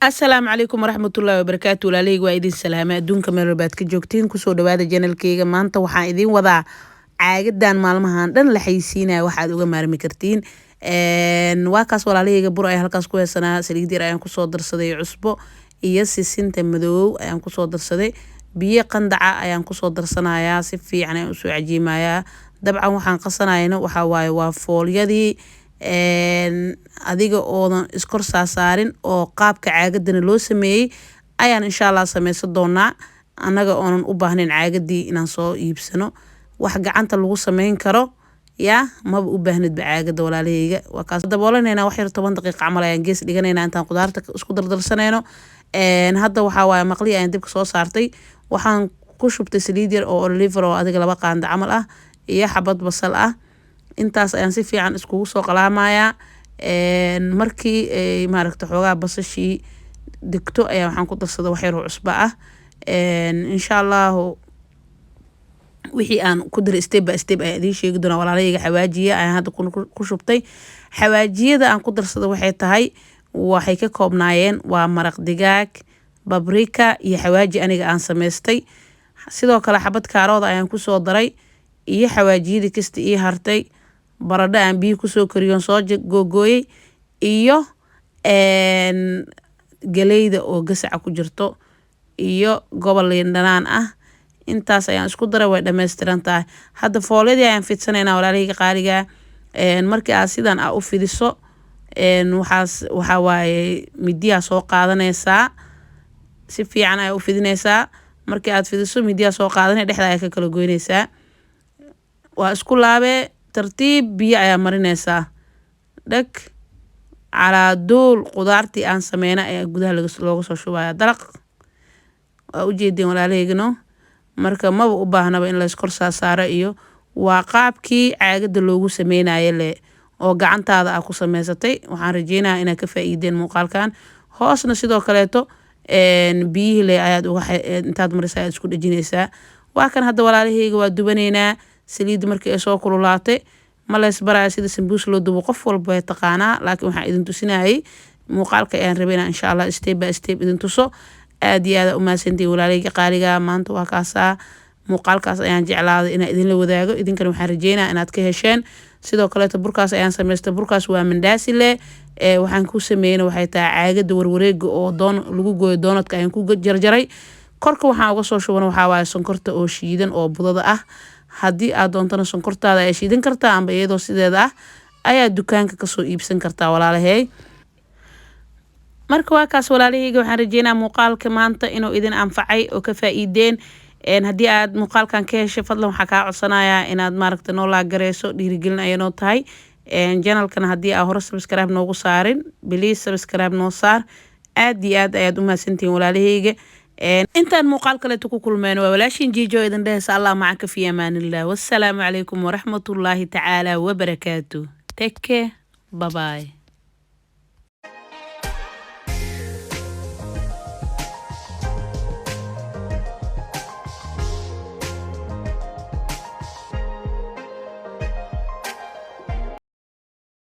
السلام عليكم ورحمة الله وبركاته لاليق وايدين سلامة دونك مربات كجوكتين كسو دوادا جانل كيغا مانتا waxaan idin wadaa caagadan maalmahan dhan la xaysiinaa waxaad uga maarmi kartiin waa kaas walaalahayga bur ay halkaas ku heesanaa saliid yar ayaan kusoo darsaday cusbo iyo sisinta madow ayaan kusoo darsaday biyo qandaca ayaan kusoo darsanayaa si fiican ayaan usoo cajiimayaa dabcan waxaan qasanayna waxa waaye waa foolyadii adiga oodan iskor saarin oo qaabka caagadana loo sameeyay ayaan insha Allah sameeysan doonaa anaga oonan u baahnayn caagadii inaan soo iibsano wax gacanta lagu sameyn karo ya maba u baahnid caagada walaalahayga waa kaas daboolanayna wax yar 10 daqiiqo camal ayaan gees dhiganayna intaan qudaarta isku dardarsanayno hadda waxa waaye maqli ayaan dibka soo saartay waxaan ku shubtay saliid yar oo olive oo adiga laba qaanda camal ah iyo xabad basal ah intaas ayaan si fiican iskugu soo qalaamayaa markii maaragta xoogaa basashii digto ayaa waxaan ku darsaday wax yar oo cusbo ah insha Allah wixii aan ku diray step by step ay idin sheegi doona walaalahayga xawaajiye ayaan hadda ku shubtay xawaajiyada aan ku darsaday waxay tahay waxay ka koobnaayeen waa maraq digaag babrika iyo xawaaji aniga aan sameystay sidoo kale xabad kaarooda ayaan ku soo daray iyo xawaajiyada kasta ii hartay baradho aan biyo ku soo kariyo soo googooyay iyo galeyda oo gasac ku jirto iyo gobol dhanaan ah intaas ayaan isku daray way dhameystiran tahay hadda fooladii ayaan fidsanaynaa walaalahayga qaaliga markii aad sidan u fidiso waxa waaye midiya soo qaadanaysaa si fiican ay u fidinaysaa markii aad fidiso midiya soo qaadanay dhexda ay ka kala goynaysaa waa isku laabe tartiib biyo ayaa marinaysaa dhag calaa duul qudaartii aan sameeyna ayaa gudaha looga soo shubaya dalaq waa u jeedin walaalahaygano marka maba u baahnaba in la iskor saaro iyo waa qaabkii caagada loogu sameeyay le oo gacantaada aad ku sameysatay waxaan rajeynayaa inaad ka faa'iideen muuqaalkan hoosna sidoo kaleeto biyihi le ayaad intaad marisaa aad isku dhajinaysaa waa kan hadda walaalahayga waa dubaneynaa saliid markii ay soo kululaatay ma la isbaraya sida sambuus loo dubo qof walba way taqaanaa laakiin waxaan idin tusinayay muuqaalka ayaan rabeynaa insha Allah step by step idin tuso aad iyo aad u maasantii walaalahayga qaaliga maanta waa kaasa muuqaalkaas ayaan jeclaaday inaan idin la wadaago idinkana waxaan rajeynayaa inaad ka hesheen sidoo kale burkaas ayaan sameystay burkaas waa mandaasi le waxaan ku sameeyay waxay tahay caagada warwareega oo lagu gooyo doonadka ayaan ku jarjaray korka waxaan uga soo shubana waxa waaye sonkorta oo shiidan oo budada ah haddii aad doontana sonkortaada ay shiidan kartaa amba iyadoo sideeda ah ayaa dukaanka kasoo iibsan kartaa walaalahay marka waa kaas walaalahayga waxaan rajeynayaa muuqaalka maanta inuu idin anfacay oo ka faa'iideen haddii aad muuqaalkan ka heshay fadlan waxaa kaa codsanayaa inaad maaragta noo laagareyso dhiirigelin ayay noo tahay channelkana haddii aad hore subscribe noogu saarin please subscribe noo saar aad iyo aad ayaad u mahadsantihiin walaalahayga intaan muuqaal kaleeto ku kulmeen waa walaashin jiijo idin dhehaysa Allah macaka fi amaanillah wassalaamu calaykum waraxmatullaahi tacaala wabarakaatuh take care bye bye